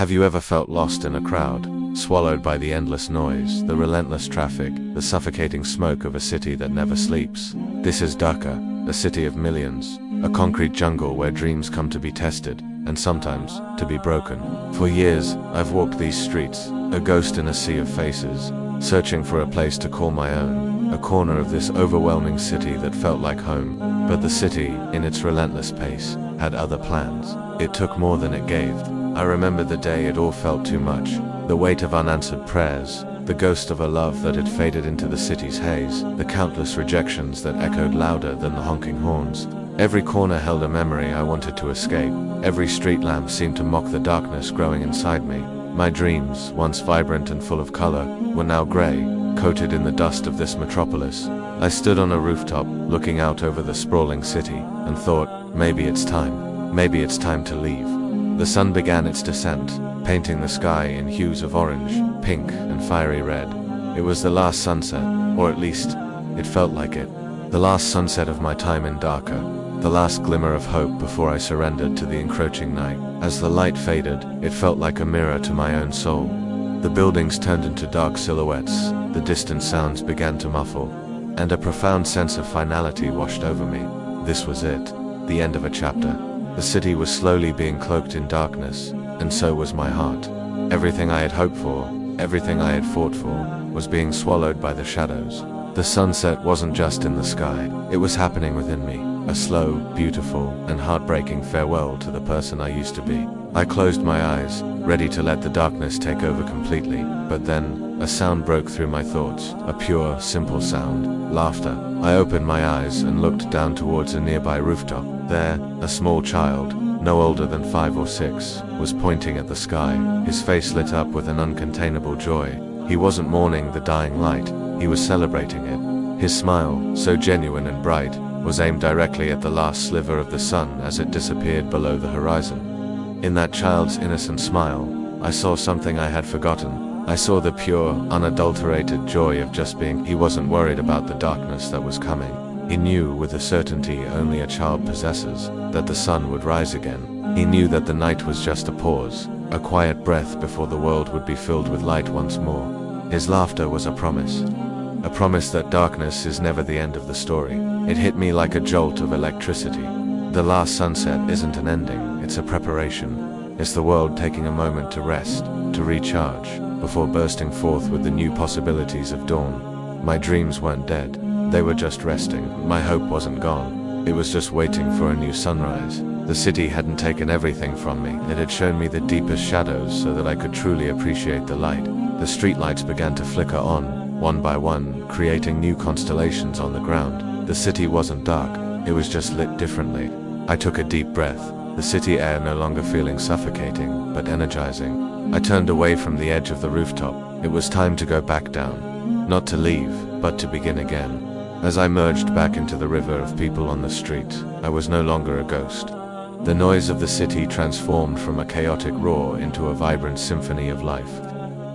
Have you ever felt lost in a crowd, swallowed by the endless noise, the relentless traffic, the suffocating smoke of a city that never sleeps? This is Dhaka, a city of millions, a concrete jungle where dreams come to be tested, and sometimes to be broken. For years, I've walked these streets, a ghost in a sea of faces, searching for a place to call my own, a corner of this overwhelming city that felt like home. But the city, in its relentless pace, had other plans. It took more than it gave. I remember the day it all felt too much, the weight of unanswered prayers, the ghost of a love that had faded into the city's haze, the countless rejections that echoed louder than the honking horns. Every corner held a memory I wanted to escape. Every street lamp seemed to mock the darkness growing inside me. My dreams, once vibrant and full of color, were now gray, coated in the dust of this metropolis. I stood on a rooftop, looking out over the sprawling city, and thought, maybe it's time to leave. The sun began its descent, painting the sky in hues of orange, pink, and fiery red. It was the last sunset, or at least, it felt like it. The last sunset of my time in Dhaka, the last glimmer of hope before I surrendered to the encroaching night. As the light faded, it felt like a mirror to my own soul. The buildings turned into dark silhouettes, the distant sounds began to muffle, and a profound sense of finality washed over me. This was it, the end of a chapter. The city was slowly being cloaked in darkness, and so was my heart. Everything I had hoped for, everything I had fought for, was being swallowed by the shadows. The sunset wasn't just in the sky, it was happening within me, a slow, beautiful, and heartbreaking farewell to the person I used to be. I closed my eyes, ready to let the darkness take over completely, but then, a sound broke through my thoughts, a pure, simple sound, laughter. I opened my eyes and looked down towards a nearby rooftop. There, a small child, no older than 5 or 6, was pointing at the sky, his face lit up with an uncontainable joy. He wasn't mourning the dying light, he was celebrating it. His smile, so genuine and bright, was aimed directly at the last sliver of the sun as it disappeared below the horizon. In that child's innocent smile, I saw something I had forgotten. I saw the pure, unadulterated joy of just being. He wasn't worried about the darkness that was coming. He knew, with a certainty only a child possesses, that the sun would rise again. He knew that the night was just a pause, a quiet breath before the world would be filled with light once more. His laughter was a promise that darkness is never the end of the story. It hit me like a jolt of electricity. The last sunset isn't an ending, it's a preparation. It's the world taking a moment to rest, to recharge, before bursting forth with the new possibilities of dawn. My dreams weren't dead. They were just resting. My hope wasn't gone. It was just waiting for a new sunrise. The city hadn't taken everything from me. It had shown me the deepest shadows so that I could truly appreciate the light. The streetlights began to flicker on, one by one, creating new constellations on the ground. The city wasn't dark. It was just lit differently. I took a deep breath, the city air no longer feeling suffocating, but energizing. I turned away from the edge of the rooftop. It was time to go back down. Not to leave, but to begin again. As I merged back into the river of people on the street, I was no longer a ghost. The noise of the city transformed from a chaotic roar into a vibrant symphony of life.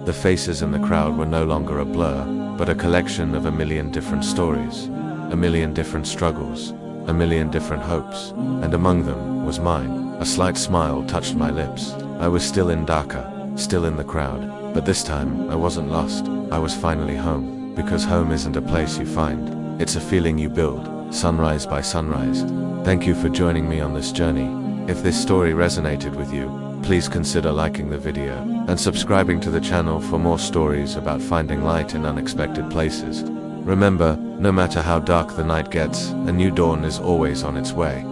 The faces in the crowd were no longer a blur, but a collection of a million different stories, a million different struggles, a million different hopes, and among them was mine. A slight smile touched my lips. I was still in Dhaka, still in the crowd, but this time I wasn't lost. I was finally home, because home isn't a place you find. It's a feeling you build, sunrise by sunrise. Thank you for joining me on this journey. If this story resonated with you, please consider liking the video and subscribing to the channel for more stories about finding light in unexpected places. Remember, no matter how dark the night gets, a new dawn is always on its way.